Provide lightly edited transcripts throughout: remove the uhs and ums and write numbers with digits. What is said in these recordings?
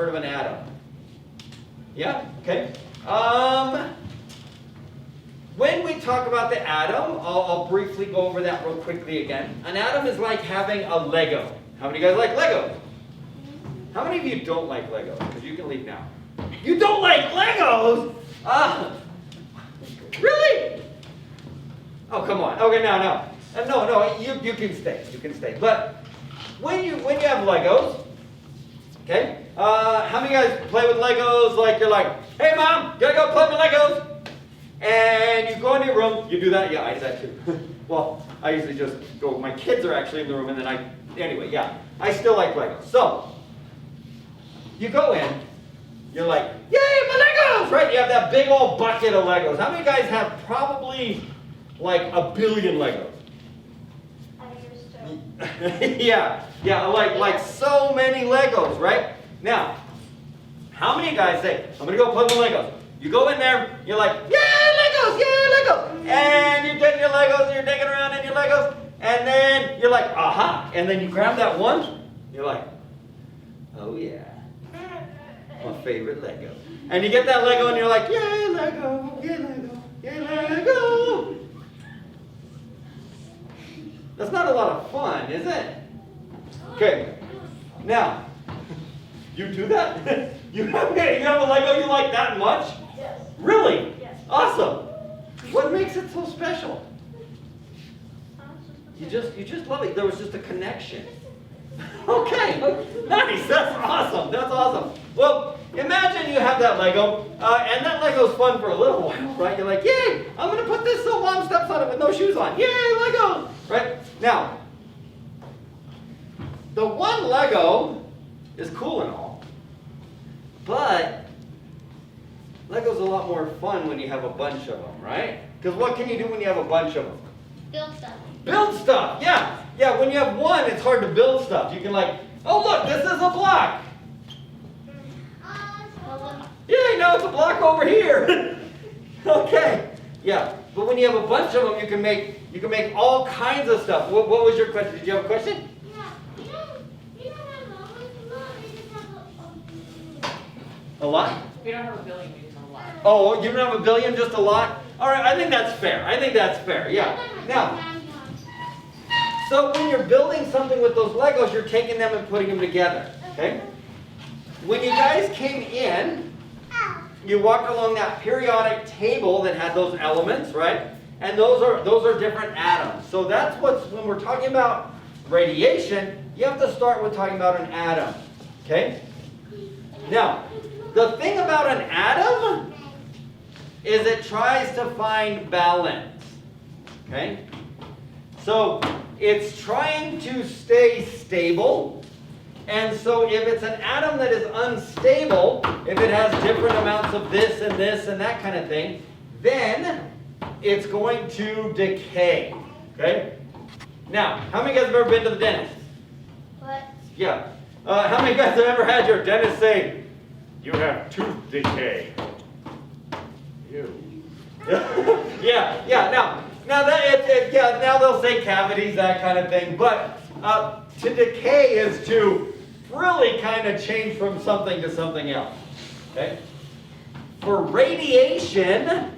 heard of an atom? Yeah? Okay. When we talk about the atom, I'll briefly go over that real quickly again. An atom is like having a Lego. How many of you guys like Legos? How many of you don't like Legos? Because you can leave now. You don't like Legos? Really? Oh, come on. Okay, no. No, you can stay. You can stay. But when you have Legos, okay, how many of you guys play with Legos like you're like, hey mom, gotta go play with Legos? And you go into your room, you do that? Yeah, I do that too. Well, I usually just go, my kids are actually in the room and then anyway, yeah. I still like Legos. So, you go in, you're like, yay, my Legos, right? You have that big old bucket of Legos. How many guys have probably like 1 billion Legos? yeah, like so many Legos, right? Now, how many guys say, I'm going to go play with Legos? You go in there, you're like, yay, Legos, yay, Legos. And you're getting your Legos, and you're digging around in your Legos, and then you're like, aha. And then you grab that one, you're like, oh yeah, my favorite Lego. And you get that Lego, and you're like, yay, Lego, yay, Lego, yay, Lego. That's not a lot of fun, is it? Okay, now, you do that? You have a Lego you like that much? Yes. Really? Yes. Awesome. What makes it so special? You just love it. There was just a connection. Okay, nice. That's awesome. That's awesome. Well, imagine you have that Lego, and that Lego's fun for a little while, right? You're like, yay, I'm going to put this so mom steps on it with no shoes on. Yay, Lego! Right? Now, the one Lego is cool and all, but Lego's a lot more fun when you have a bunch of them, right? Because what can you do when you have a bunch of them? Build stuff. Build stuff, yeah. Yeah, when you have one, it's hard to build stuff. You can like, oh look, this is a block. Yeah, no, it's a block over here. Okay, yeah. But when you have a bunch of them, you can make all kinds of stuff. What was your question? Did you have a question? A lot? We don't have a billion, we just have a lot. Oh, you don't have a billion, just a lot? All right, I think that's fair. Yeah. Now, so when you're building something with those Legos, you're taking them and putting them together, okay? When you guys came in, you walked along that periodic table that had those elements, right? And those are different atoms. So that's when we're talking about radiation, you have to start with talking about an atom, okay? Now, the thing about an atom is it tries to find balance, okay? So it's trying to stay stable, and so if it's an atom that is unstable, if it has different amounts of this and that kind of thing, then it's going to decay, okay? Now, how many guys have ever been to the dentist? What? Yeah. How many guys have ever had your dentist say, you have tooth decay? Ew. Yeah. Now they'll say cavities, that kind of thing. But to decay is to really kind of change from something to something else. Okay. For radiation,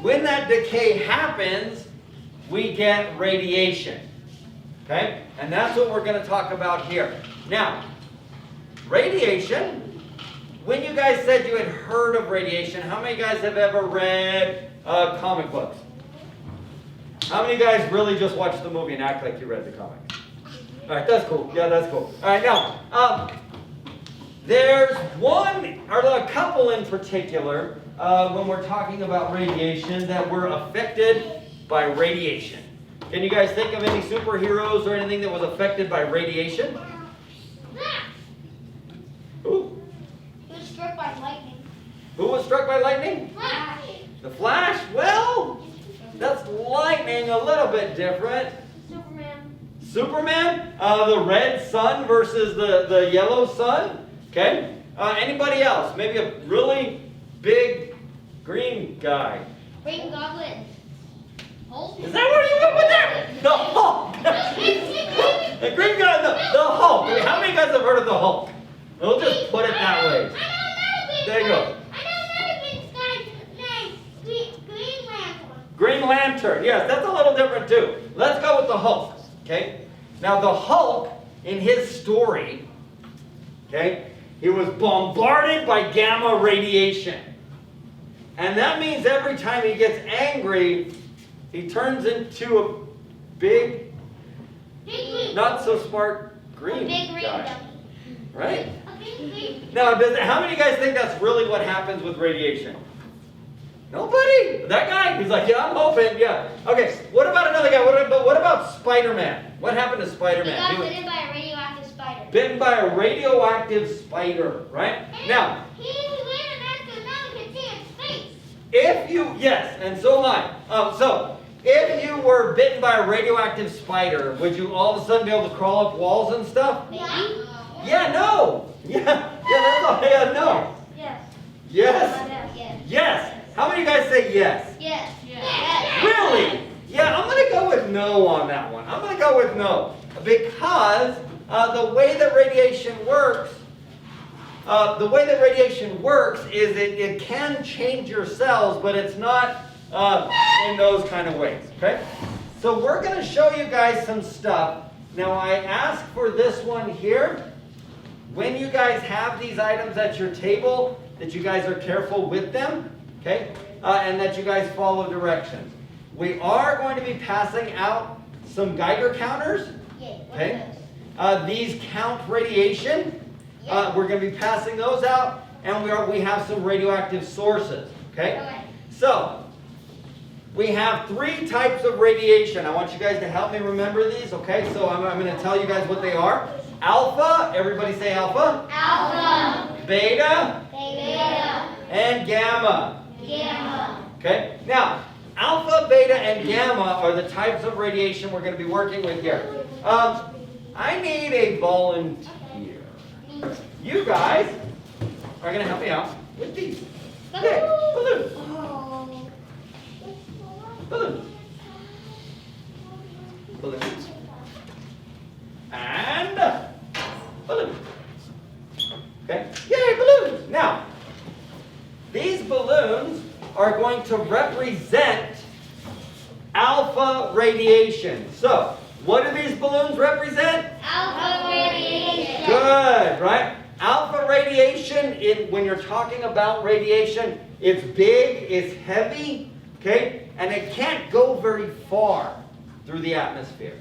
when that decay happens, we get radiation. Okay, and that's what we're going to talk about here. Now, radiation. When you guys said you had heard of radiation, how many guys have ever read comic books? How many guys really just watched the movie and act like you read the comic? All right, that's cool. Yeah, that's cool. All right, now, there's one, or a couple in particular, when we're talking about radiation, that were affected by radiation. Can you guys think of any superheroes or anything that was affected by radiation? Who? Struck by lightning. Who was struck by lightning? Flash. The Flash? Well, that's lightning, a little bit different. Superman? The red sun versus the yellow sun? Okay. Anybody else? Maybe a really big green guy. Green Goblin. Hulk? Is that where you went with that? The Hulk. The green guy, the Hulk. I mean, how many guys have heard of the Hulk? We'll just put it that way. There you go. Green Lantern, yes, that's a little different too. Let's go with the Hulk, okay? Now the Hulk, in his story, okay, he was bombarded by gamma radiation. And that means every time he gets angry, he turns into a big, not so smart green guy. Right? Now, how many of you guys think that's really what happens with radiation? Nobody? That guy? He's like, yeah, I'm hoping, yeah. Okay, what about another guy? What about Spider-Man? What happened to Spider-Man? He got bitten by a radioactive spider. Bitten by a radioactive spider, right? Now, he ran an astronaut and could see his face. if you, yes, and so am I. So, if you were bitten by a radioactive spider, would you all of a sudden be able to crawl up walls and stuff? Maybe. Yeah, no. Yeah, that's all. Yeah, no. Yes. Yes? Yes. Yes. How many of you guys say yes? Yes. Yes. Really? Yeah, I'm going to go with no on that one. I'm going to go with no. Because the way that radiation works, is it can change your cells, but it's not in those kind of ways. Okay? So we're going to show you guys some stuff. Now I ask for this one here. When you guys have these items at your table, that you guys are careful with them. Okay? And that you guys follow directions. We are going to be passing out some Geiger counters. Okay? These count radiation. We're going to be passing those out, and we have some radioactive sources. Okay? So, we have 3 types of radiation. I want you guys to help me remember these. Okay? So I'm going to tell you guys what they are. Alpha. Everybody say alpha. Alpha. Beta. Beta. And gamma. Gamma. Okay? Now, alpha, beta, and gamma are the types of radiation we're going to be working with here. I need a volunteer. You guys are going to help me out with these. Okay, balloons. Oh. Balloons. Balloons. And balloons. Okay? Yay, balloons! Now, these balloons are going to represent alpha radiation. So, what do these balloons represent? Alpha radiation. Good, right? Alpha radiation, when you're talking about radiation, it's big, it's heavy, okay? And it can't go very far through the atmosphere,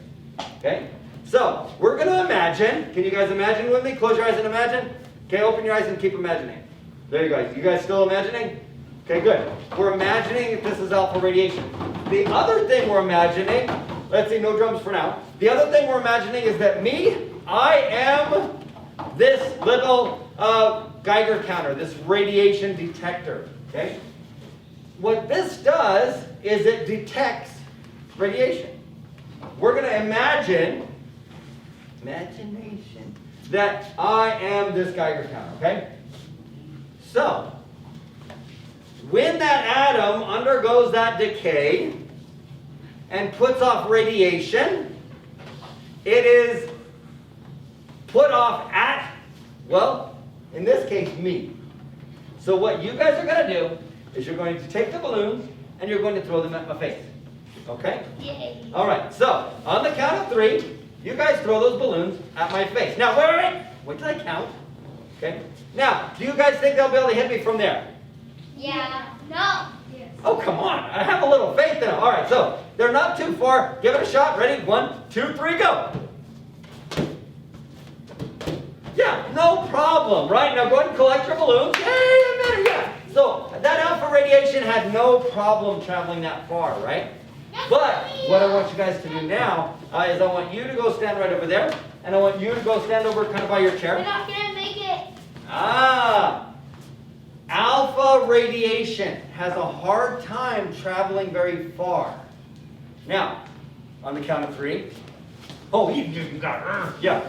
okay? So, we're going to imagine. Can you guys imagine with me? Close your eyes and imagine. Okay, open your eyes and keep imagining. There you go. You guys still imagining? Okay, good. We're imagining that this is alpha radiation. The other thing we're imagining, let's see, no drums for now. The other thing we're imagining is that I am this little Geiger counter, this radiation detector. Okay? What this does is it detects radiation. We're going to imagination, that I am this Geiger counter. Okay? So, when that atom undergoes that decay and puts off radiation, it is put off at, well, in this case, me. So what you guys are going to do is you're going to take the balloons and you're going to throw them at my face. Okay? Yay. All right, so on the count of 3, you guys throw those balloons at my face. Now, wait till I count. Okay? Now, do you guys think they'll be able to hit me from there? Yeah. No. Yes. Oh, come on. I have a little faith in them. All right, so they're not too far. Give it a shot. Ready? 1, 2, 3, go. Yeah, no problem. Right, now go ahead and collect your balloons. Yay, a minute, yeah. So that alpha radiation had no problem traveling that far, right? But what I want you guys to do now is I want you to go stand right over there. And I want you to go stand over kind of by your chair. We're not going to make it. Alpha radiation has a hard time traveling very far. Now, on the count of 3. Oh, you got yeah.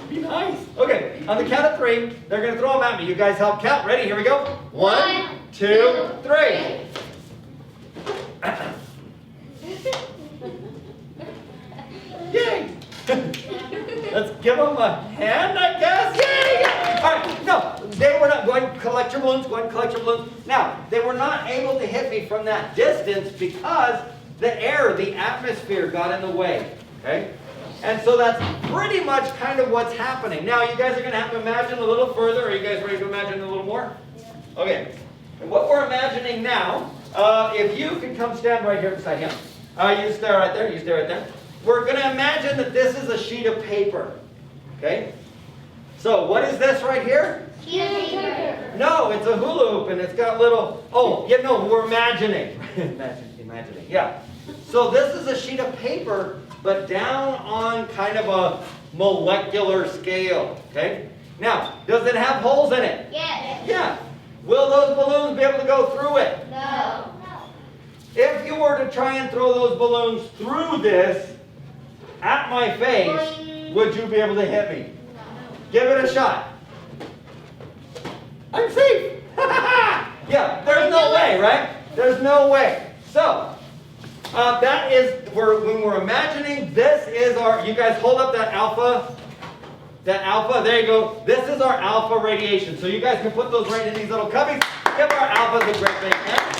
Be nice. Okay, on the count of 3, they're going to throw them at me. You guys help count. Ready? Here we go. 1, 2, 3. Yay! Let's give them a hand, I guess. Yeah. All right, no, they were not going to collect your balloons, Now, they were not able to hit me from that distance because the air, the atmosphere got in the way, okay? And so that's pretty much kind of what's happening. Now, you guys are going to have to imagine a little further. Are you guys ready to imagine a little more? Okay. And what we're imagining now, if you can come stand right here beside him. You stay right there. You stay right there. We're going to imagine that this is a sheet of paper. Okay? So, what is this right here? Sheet of paper. No, it's a hula hoop, and it's got little... Oh, yeah, no, we're imagining. Imagining, yeah. So this is a sheet of paper, but down on kind of a molecular scale, okay? Now, does it have holes in it? Yes. Yeah. Will those balloons be able to go through it? No. If you were to try and throw those balloons through this at my face, would you be able to hit me? Give it a shot. I'm safe. Yeah, there's no way, right? There's no way. So, that is, when we're imagining, this is our, you guys hold up that alpha, there you go. This is our alpha radiation. So you guys can put those right in these little cubbies. Give our alphas a great big hand.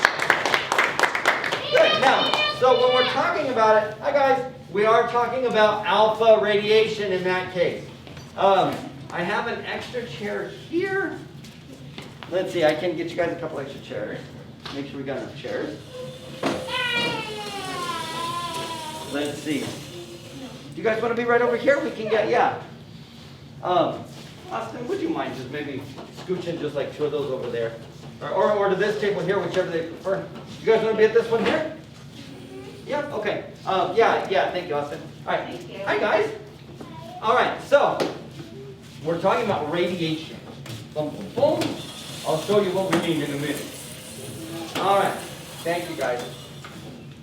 Good, now, so when we're talking about it, hi guys, we are talking about alpha radiation in that case. I have an extra chair here. Let's see, I can get you guys a couple extra chairs. Make sure we got enough chairs. Let's see. Do you guys want to be right over here? We can get, yeah. Austin, would you mind just maybe scooching just like two of those over there? Or to this table here, whichever they prefer. You guys want to be at this one here? Yeah, okay. Yeah, thank you, Austin. All right. Thank you. Hi, guys. All right, so we're talking about radiation. Boom, boom, boom. I'll show you what we mean in a minute. All right. Thank you, guys.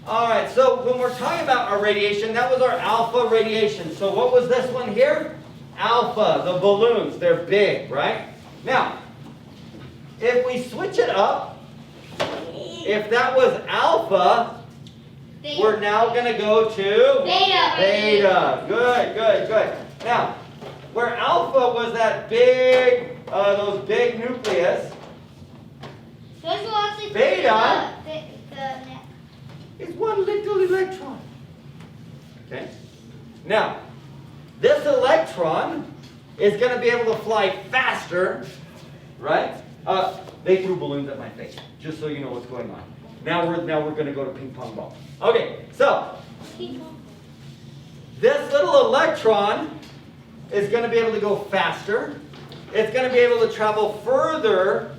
All right, so when we're talking about our radiation, that was our alpha radiation. So what was this one here? Alpha, the balloons, they're big, right? Now, if we switch it up, if that was alpha, we're now going to go to Beta. beta. Good. Now, where alpha was that big, those big nucleus, Those will actually Beta. the is one little electron. Okay? Now, this electron is going to be able to fly faster, right? They threw balloons at my face, just so you know what's going on. Now we're going to go to ping pong ball. Okay, so this little electron is going to be able to go faster. It's going to be able to travel further,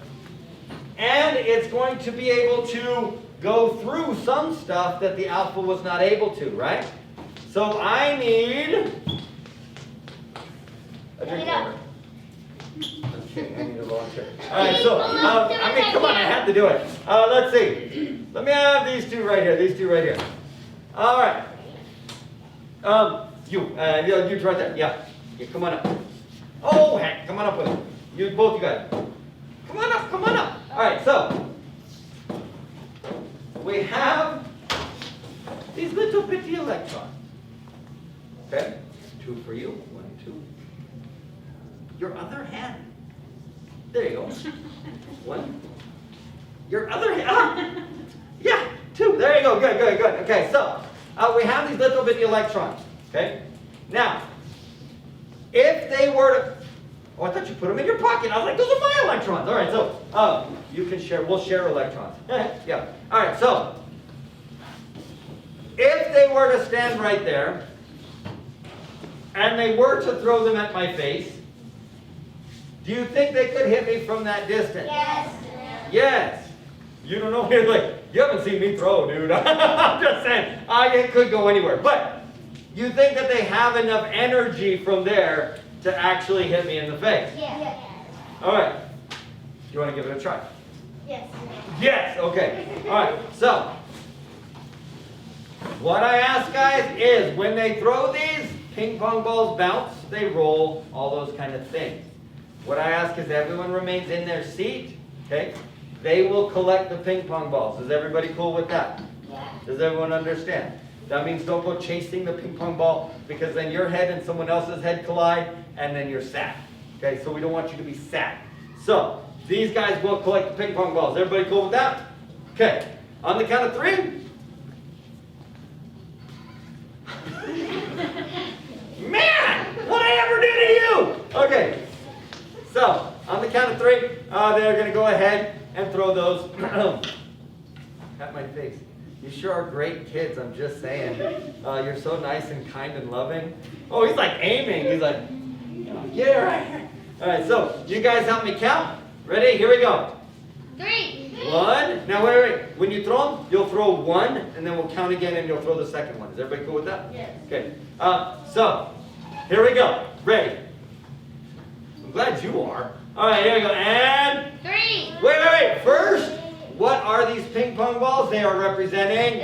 and it's going to be able to go through some stuff that the alpha was not able to, right? So I need a drink of water. I'm kidding, I need a volunteer. All right, so, come on, I had to do it. Let's see. Let me have these two right here, All right. You right there, yeah. Come on up. Oh, heck, come on up with it. You, both you guys. Come on up. All right, so, we have these little bitty electrons. Okay? Two for you. 1, 2. Your other hand. There you go. 1. Your other hand. Ah, yeah, 2. There you go. Good. Okay, so we have these little bitty electrons. Okay? Now, if they were to... Oh, I thought you put them in your pocket. I was like, those are my electrons. All right, so you can share. We'll share electrons. Yeah. All right, so if they were to stand right there, and they were to throw them at my face, do you think they could hit me from that distance? Yes. Yes. You don't know. You're like, you haven't seen me throw, dude. I'm just saying, it could go anywhere. But you think that they have enough energy from there to actually hit me in the face? Yes. All right. Do you want to give it a try? Yes. Yes. Okay. All right. So, what I ask guys is, when they throw these, ping pong balls bounce, they roll, all those kind of things. What I ask is everyone remains in their seat, okay? They will collect the ping pong balls. Is everybody cool with that? Yeah. Does everyone understand? That means don't go chasing the ping pong ball because then your head and someone else's head collide and then you're sad. Okay, so we don't want you to be sad. So, these guys will collect the ping pong balls. Everybody cool with that? Okay, on the count of 3. Man, what'd I ever do to you? Okay, so on the count of 3, they're going to go ahead and throw those at my face. You sure are great kids, I'm just saying. You're so nice and kind and loving. Oh, he's like aiming. He's like, get it right here. All right, so you guys help me count. Ready? Here we go. 3. 1. Now, wait. When you throw them, you'll throw 1, and then we'll count again, and you'll throw the second one. Is everybody cool with that? Yes. Okay. So, here we go. Ready? I'm glad you are. All right, here we go. And 3. wait. First, what are these ping pong balls? They are representing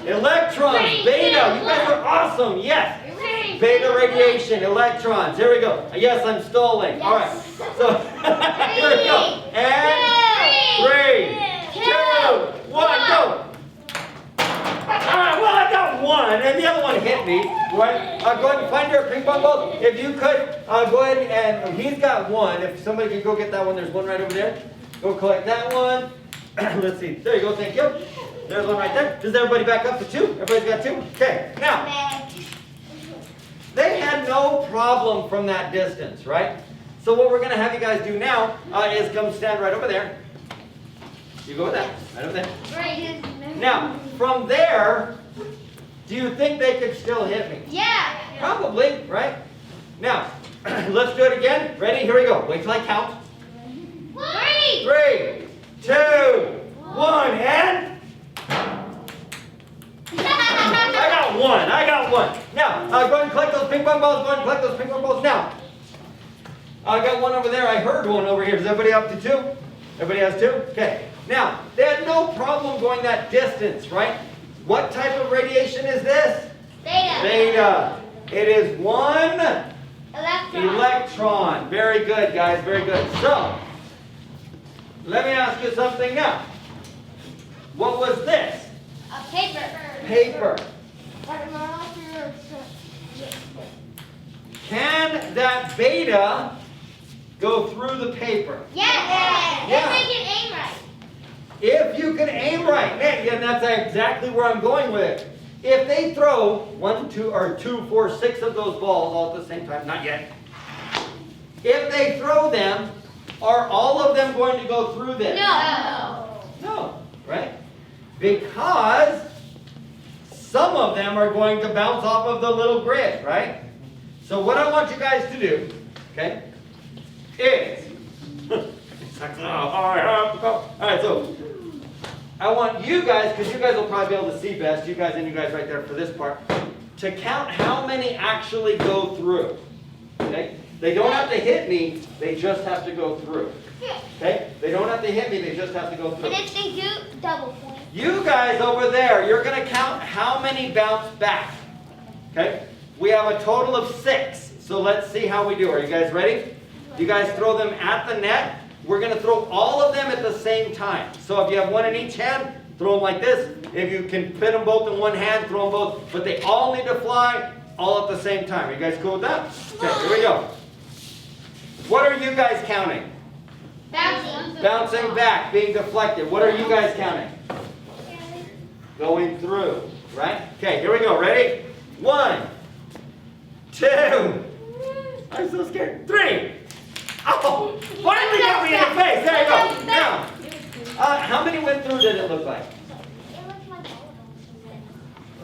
electrons. Beta. You guys are awesome. Yes. Beta radiation, electrons. Here we go. Yes, I'm stalling. All right. So here we go. And 3, 2, 1, go. All right. Well, I got 1, and the other one hit me. Right? Go ahead and find your ping pong balls. If you could, go ahead and he's got 1. If somebody could go get that one, there's one right over there. Go collect that one. Let's see. There you go. Thank you. There's one right there. Does everybody back up to 2? Everybody's got 2? Okay. Now, they had no problem from that distance, right? So what we're going to have you guys do now is come stand right over there. You go with that. Right over there. Now, from there, do you think they could still hit me? Yeah. Probably, right? Now, let's do it again. Ready? Here we go. Wait till I count. 3. 3, 2, 1, and... I got one. Now, go ahead and collect those ping pong balls. Go ahead and collect those ping pong balls now. I got one over there. I heard one over here. Is everybody up to 2? Everybody has 2? Okay. Now, they had no problem going that distance, right? What type of radiation is this? Beta. Beta. It is 1 Electron. electron. Very good, guys. Very good. So, let me ask you something now. What was this? A paper. Paper. Can that beta go through the paper? Yes. Yeah. If I can aim right. If you can aim right. Man, yeah, that's exactly where I'm going with it. If they throw 1, 2, or 2, 4, 6 of those balls all at the same time, not yet. If they throw them, are all of them going to go through this? No. No, right? Because some of them are going to bounce off of the little grid, right? So what I want you guys to do, okay, is, all right, so I want you guys, because you guys will probably be able to see best, you guys and you guys right there for this part, to count how many actually go through, okay? They don't have to hit me, they just have to go through, okay? They don't have to hit me, they just have to go through. And if they do, double point. You guys over there, you're going to count how many bounce back. Okay? We have a total of 6. So let's see how we do. Are you guys ready? You guys throw them at the net. We're going to throw all of them at the same time. So if you have one in each hand, throw them like this. If you can fit them both in one hand, throw them both. But they all need to fly all at the same time. Are you guys cool with that? Okay, here we go. What are you guys counting? Bouncing. Bouncing back, being deflected. What are you guys counting? Going through, right? Okay, here we go. Ready? 1, 2. I'm so scared. 3. Oh, finally got me in the face. There you go. Now, how many went through did it look like?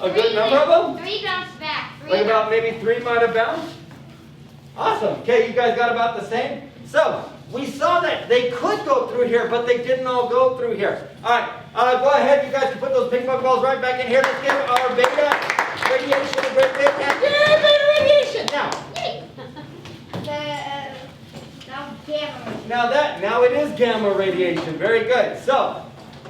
A good number of them? 3 bounced back. Like about maybe 3 might have bounced? Awesome. Okay, you guys got about the same? So, we saw that they could go through here, but they didn't all go through here. All right, go ahead. You guys can put those ping pong balls right back in here. Let's give our beta radiation a great big hand. Yeah, beta radiation. Now it is gamma radiation. Very good. So,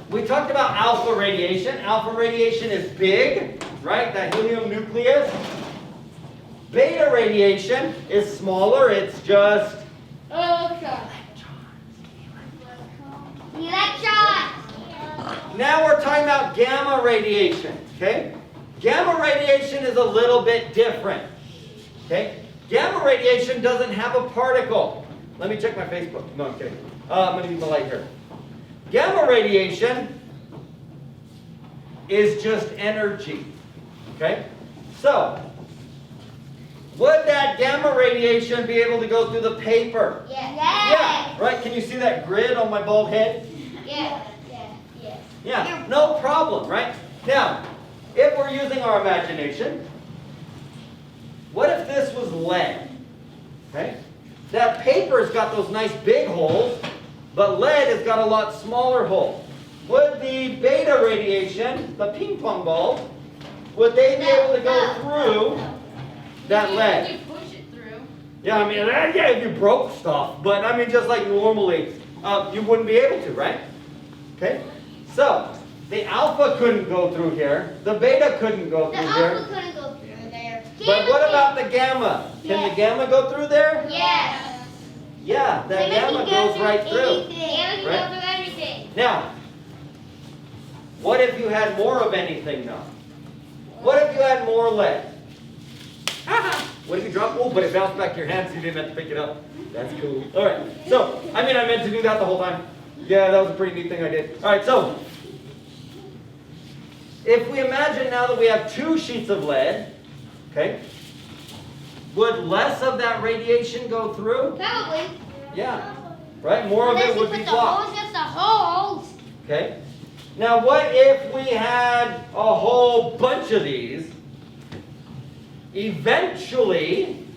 we talked about alpha radiation. Alpha radiation is big, right? That helium nucleus. Beta radiation is smaller. It's just Electrons. Now we're talking about gamma radiation, okay? Gamma radiation is a little bit different. Okay? Gamma radiation doesn't have a particle. Let me check my Facebook. No, I'm kidding. I'm going to use the light here. Gamma radiation is just energy. Okay? So, would that gamma radiation be able to go through the paper? Yes. Yeah, right? Can you see that grid on my bald head? Yes. Yeah, no problem, right? Now, if we're using our imagination, what if this was lead? Okay? That paper's got those nice big holes, but lead has got a lot smaller holes. Would the beta radiation, the ping pong balls, would they be able to go through that lead? You push it through. Yeah, I mean, yeah, if you broke stuff, but I mean, just like normally, you wouldn't be able to, right? Okay? So, the alpha couldn't go through here. The beta couldn't go The through alpha here. couldn't go through there. But what about the gamma? Can the gamma go through there? Yes. Yeah, that gamma goes right through. Gamma can Right? go through everything. Now, what if you had more of anything now? What if you had more lead? What if you drop? Oh, but it bounced back to your hand so you didn't have to pick it up. That's cool. All right. So, I meant to do that the whole time. Yeah, that was a pretty neat thing I did. All right, so if we imagine now that we have 2 sheets of lead, okay, would less of that radiation go through? Probably. Yeah, right? More of it would be Unless you put the blocked. holes against the holes. Okay. Now, what if we had a whole bunch of these? Eventually,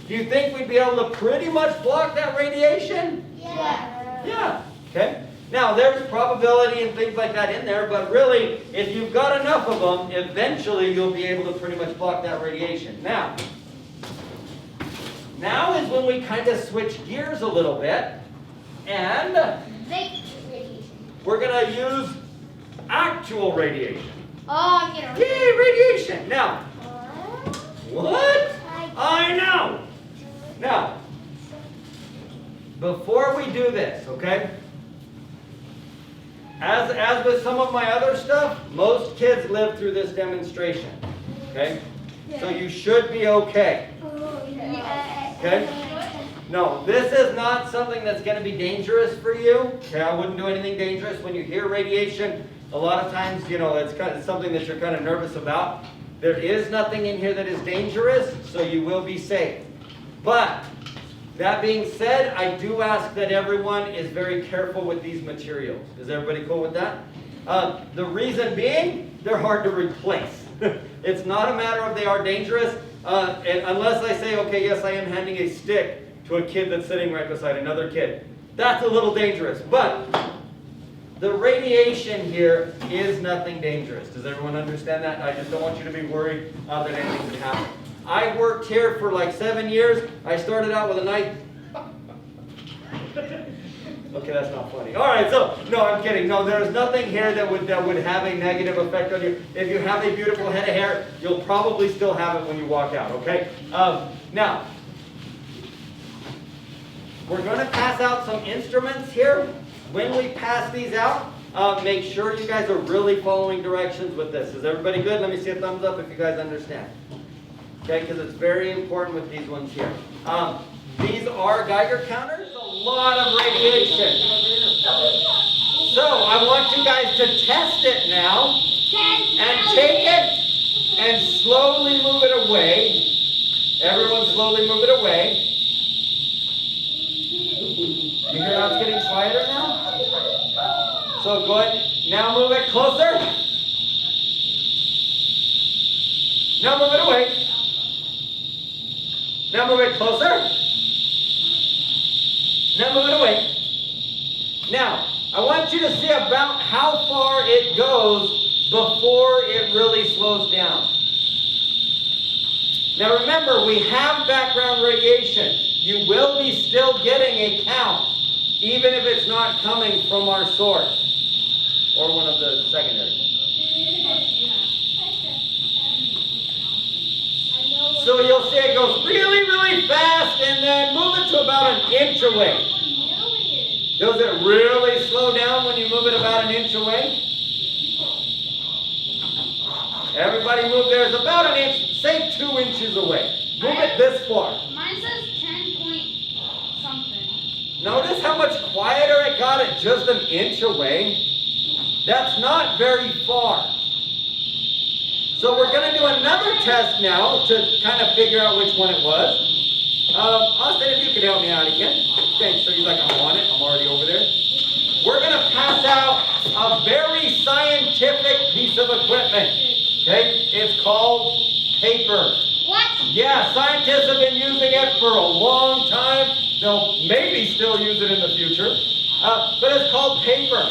do you think we'd be able to pretty much block that radiation? Yeah. Yeah. Okay. Now, there's probability and things like that in there, but really, if you've got enough of them, eventually you'll be able to pretty much block that radiation. Now is when we kind of switch gears a little bit, and Big radiation. we're going to use actual radiation. Oh, I'm getting Yay, radiation! Now, what? I know! Now, before we do this, okay? As with some of my other stuff, most kids live through this demonstration, okay? So you should be okay, okay? No, this is not something that's going to be dangerous for you, okay? I wouldn't do anything dangerous. When you hear radiation, a lot of times, you know, it's something that you're kind of nervous about. There is nothing in here that is dangerous, so you will be safe. But, that being said, I do ask that everyone is very careful with these materials. Is everybody cool with that? The reason being, they're hard to replace. It's not a matter of they are dangerous, and unless I say, okay, yes, I am handing a stick to a kid that's sitting right beside another kid. That's a little dangerous, but the radiation here is nothing dangerous. Does everyone understand that? I just don't want you to be worried that anything could happen. I worked here for like 7 years. I started out with a knife. Okay, that's not funny. All right, so no, I'm kidding. No, there's nothing here that would have a negative effect on you. If you have a beautiful head of hair, you'll probably still have it when you walk out. Okay. Now, we're going to pass out some instruments here. When we pass these out, make sure you guys are really following directions with this. Is everybody good? Let me see a thumbs up if you guys understand. Okay, because it's very important with these ones here. These are Geiger counters, a lot of radiation. So I want you guys to test it now and take it and slowly move it away. Everyone slowly move it away. You hear how it's getting quieter now? So go ahead, now move it closer. Now move it away. Now move it closer. Now move it away. Now, I want you to see about how far it goes before it really slows down. Now remember, we have background radiation. You will be still getting a count, even if it's not coming from our source or one of the secondaries. So you'll see it goes really, really fast and then move it to about an inch away. Does it really slow down when you move it about an inch away? Everybody move theirs about an inch, say 2 inches away. Move it this far. Mine says 10 point something. Notice how much quieter it got at just an inch away? That's not very far. So we're going to do another test now to kind of figure out which one it was. Austin, if you could help me out again. Thanks. So he's like, I'm on it. I'm already over there. We're going to pass out a very scientific piece of equipment. Okay? It's called paper. What? Yeah, scientists have been using it for a long time. They'll maybe still use it in the future. But it's called paper.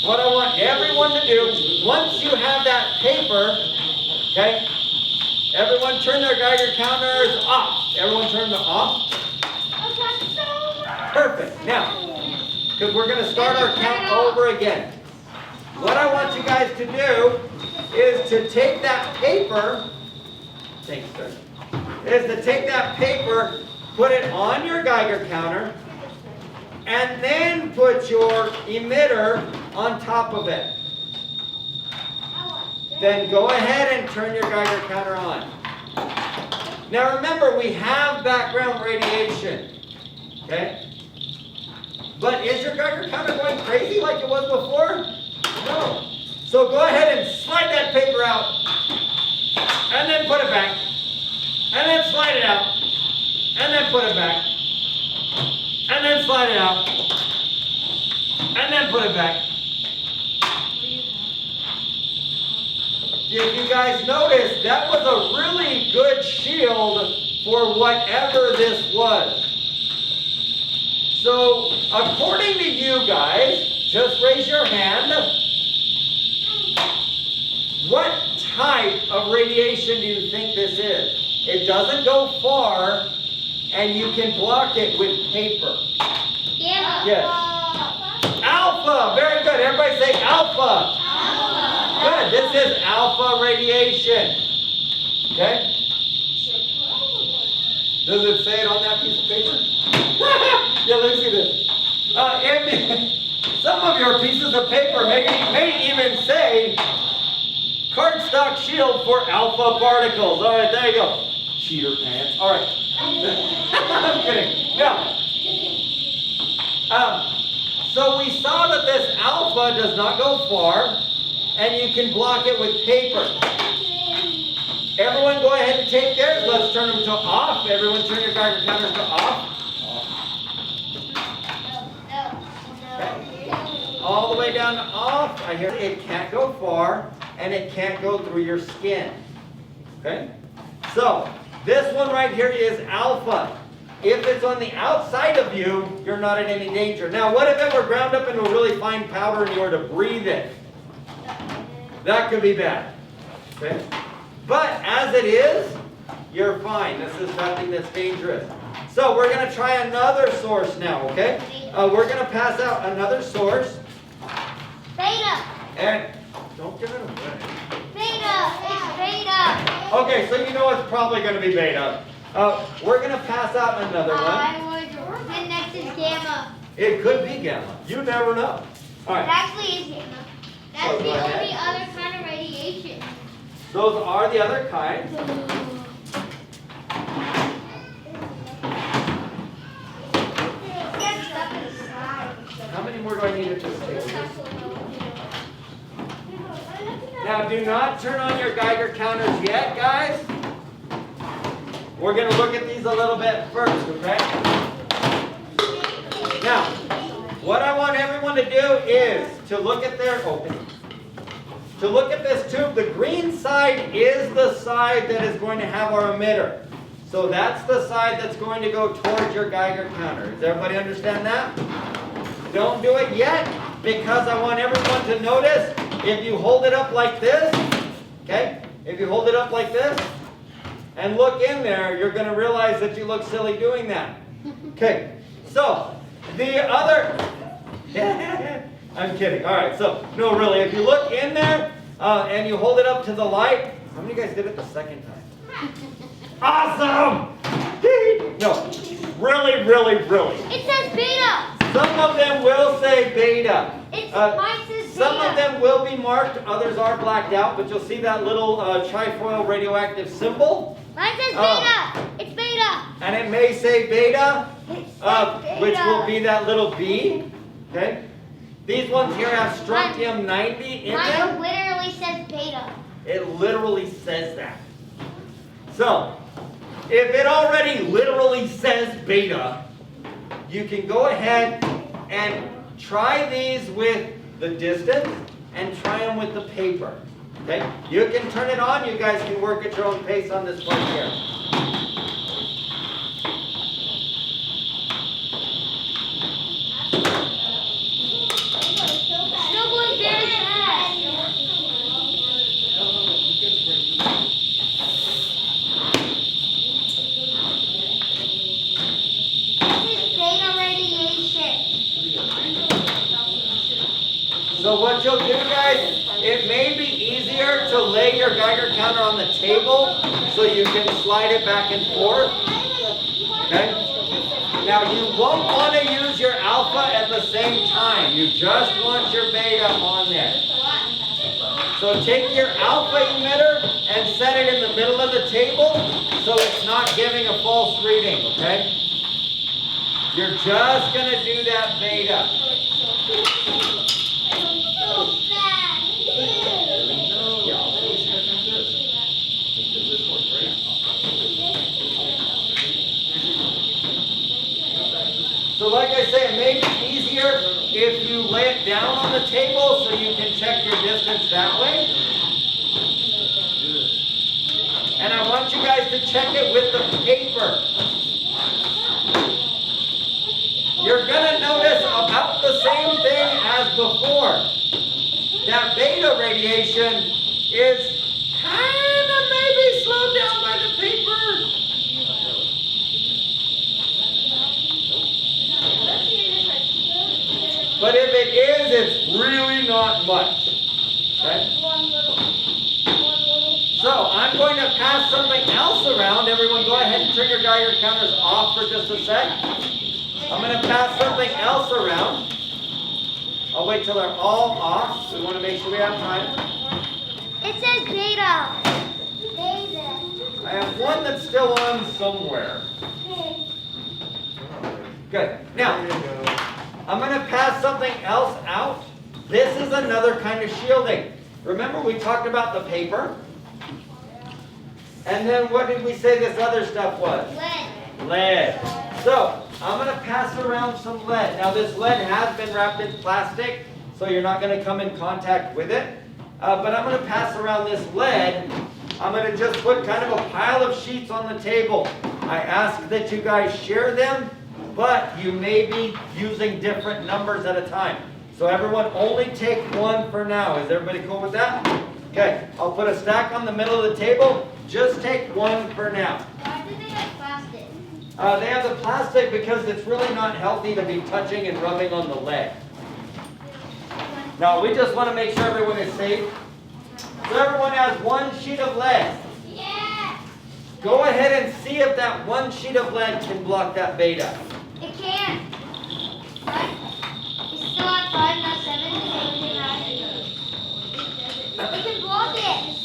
What I want everyone to do, once you have that paper, okay, everyone turn their Geiger counters off. Everyone turn them off. Perfect. Now, because we're going to start our count over again. What I want you guys to do is to take that paper, thanks, sir, is to take that paper, put it on your Geiger counter, and then put your emitter on top of it. Then go ahead and turn your Geiger counter on. Now remember, we have background radiation. Okay? But is your Geiger counter going crazy like it was before? No. So go ahead and slide that paper out. And then put it back. And then slide it out. And then put it back. And then slide it out. And then put it back. If you guys noticed, that was a really good shield for whatever this was. So, according to you guys, just raise your hand. What type of radiation do you think this is? It doesn't go far, and you can block it with paper. Gamma. Yes. Alpha. Very good. Everybody say alpha. Good. This is alpha radiation. Okay? Does it say it on that piece of paper? Yeah, let's see this. Some of your pieces of paper may even say cardstock shield for alpha particles. All right, there you go. Cheater pants. All right. I'm kidding. Now, so we saw that this alpha does not go far, and you can block it with paper. Everyone go ahead and take theirs. Let's turn them to off. Everyone turn your Geiger counters to off. Okay. All the way down to off. I hear it can't go far, and it can't go through your skin. Okay? So, this one right here is alpha. If it's on the outside of you, you're not in any danger. Now, what if it were ground up into a really fine powder and you were to breathe it? That could be bad. Okay? But as it is, you're fine. This is nothing that's dangerous. So we're going to try another source now, okay? We're going to pass out another source. Beta. And don't give it away. Beta. It's beta. Okay, so you know it's probably going to be beta. We're going to pass out another one. The next is gamma. It could be gamma. You never know. All It right. actually is gamma. That's So the go ahead. only other kind of radiation. Those are the other kinds. Get stuck inside. How many more do I need to take? Now, do not turn on your Geiger counters yet, guys. We're going to look at these a little bit first, okay? Now, what I want everyone to do is to look at their opening. To look at this tube, the green side is the side that is going to have our emitter. So that's the side that's going to go towards your Geiger counter. Does everybody understand that? Don't do it yet, because I want everyone to notice, if you hold it up like this, okay? If you hold it up like this, and look in there, you're going to realize that you look silly doing that. Okay, so the other... I'm kidding. All right, so, no, really, if you look in there and you hold it up to the light, how many of you guys did it the second time? Awesome! No, really, really, really. It says beta. Some of them will say beta. Mine says Some of them will be marked, others are blacked out, but you'll see that little trifoil radioactive symbol. Mine says beta. It's beta. And it may say beta, It says beta. which will be that little B. Okay? These ones here have strontium 90 in Mine them. literally says beta. It literally says that. So, if it already literally says beta, you can go ahead and try these with the distance and try them with the paper. Okay? You can turn it on. You guys can work at your own pace on this one here. Still going very fast. This is beta radiation. So what you'll do, guys, it may be easier to lay your Geiger counter on the table so you can slide it back and forth. Okay? Now you won't want to use your alpha at the same time. You just want your beta on there. So take your alpha emitter and set it in the middle of the table so it's not giving a false reading, okay? You're just going to do that beta. So like I say, it may be easier if you lay it down on the table so you can check your distance that way. And I want you guys to check it with the paper. You're going to notice about the same thing as before. That beta radiation is kind of maybe slowed down by the paper. But if it is, it's really not much. Okay? So I'm going to pass something else around. Everyone go ahead and turn your Geiger counters off for just a sec. I'm going to pass something else around. I'll wait till they're all off. We want to make sure we have time. It says beta. Beta. I have one that's still on somewhere. Good. Now, I'm going to pass something else out. This is another kind of shielding. Remember we talked about the paper? And then what did we say this other stuff was? Lead. Lead. So, I'm going to pass around some lead. Now this lead has been wrapped in plastic, so you're not going to come in contact with it. But I'm going to pass around this lead. I'm going to just put kind of a pile of sheets on the table. I ask that you guys share them, but you may be using different numbers at a time. So everyone only take one for now. Is everybody cool with that? Okay, I'll put a stack on the middle of the table. Just take one for now. Why do they have plastic? They have the plastic because it's really not healthy to be touching and rubbing on the lead. Now, we just want to make sure everyone is safe. So everyone has one sheet of lead. Yeah. Go ahead and see if that one sheet of lead can block that beta. It can. What? It's still at 5, not 7. It can block it.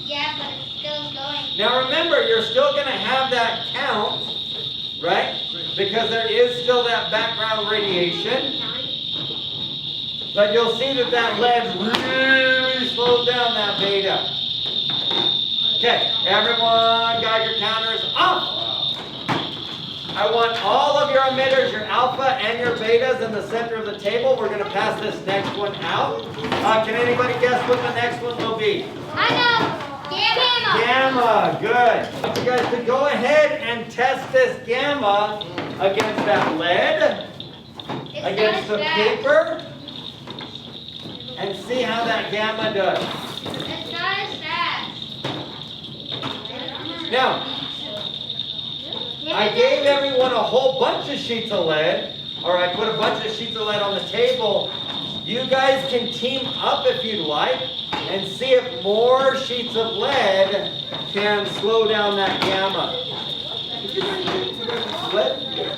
Yeah, but it's still going. Now remember, you're still going to have that count, right? Because there is still that background radiation. But you'll see that that lead really slowed down that beta. Okay, everyone, Geiger counters off. I want all of your emitters, your alpha and your betas in the center of the table. We're going to pass this next one out. Can anybody guess what the next one will be? I know. Gamma. Gamma, good. I want you guys to go ahead and test this gamma against that lead, It's against the not as bad. paper, and see how that gamma does. It's not as fast. Now, I gave everyone a whole bunch of sheets of lead, or I put a bunch of sheets of lead on the table. You guys can team up if you'd like and see if more sheets of lead can slow down that gamma. Lead? Yeah.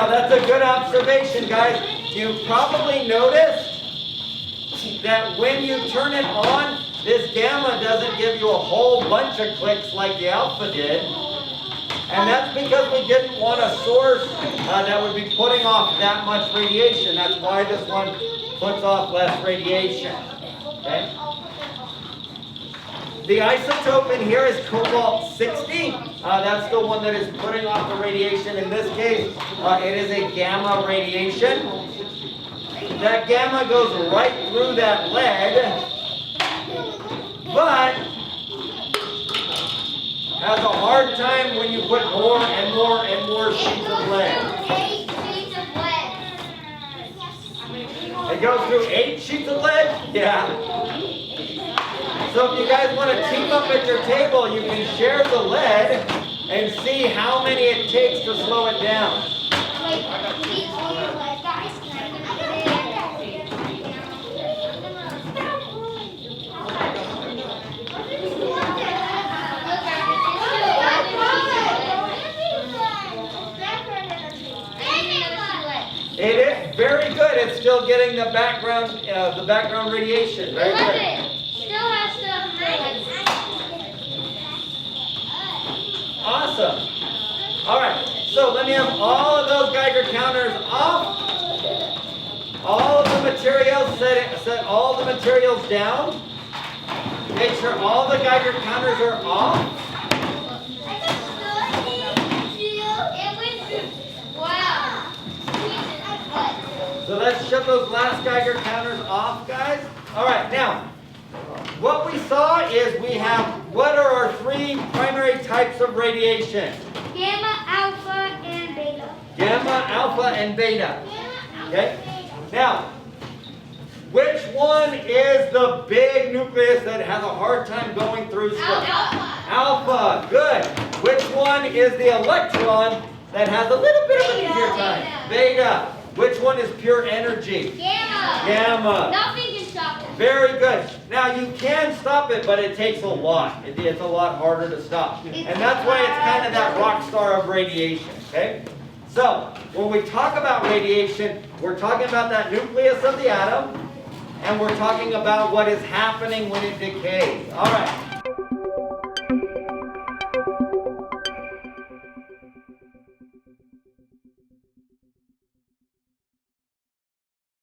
Now that's a good observation, guys. You probably noticed that when you turn it on, this gamma doesn't give you a whole bunch of clicks like the alpha did. And that's because we didn't want a source that would be putting off that much radiation. That's why this one puts off less radiation. Okay? The isotope in here is cobalt-60. That's the one that is putting off the radiation. In this case, it is a gamma radiation. That gamma goes right through that lead, but has a hard time when you put more and more and more sheets of lead. 8 sheets of lead. It goes through 8 sheets of lead? Yeah. So if you guys want to team up at your table, you can share the lead and see how many it takes to slow it down. Wait, sheets of lead, guys. It is very good. It's still getting the background radiation. Very good. Still has to Awesome. All right. So let me have all of those Geiger counters off. All of the materials set all the materials down. Make sure all the Geiger counters are off. Wow. So let's shut those last Geiger counters off, guys. All right, now, what we saw is we have, what are our 3 primary types of radiation? Gamma, alpha, and beta. Gamma, alpha, and beta. Okay? Now, which one is the big nucleus that has a hard time going through stuff? Alpha. Alpha, good. Which one is the electron that has a little bit of an easier time? Beta. Which one is pure energy? Gamma. Gamma. Nothing can stop it. Very good. Now you can stop it, but it takes a lot. It's a lot harder to stop. And that's why it's kind of that rock star of radiation, okay? So, when we talk about radiation, we're talking about that nucleus of the atom, and we're talking about what is happening when it decays. All right.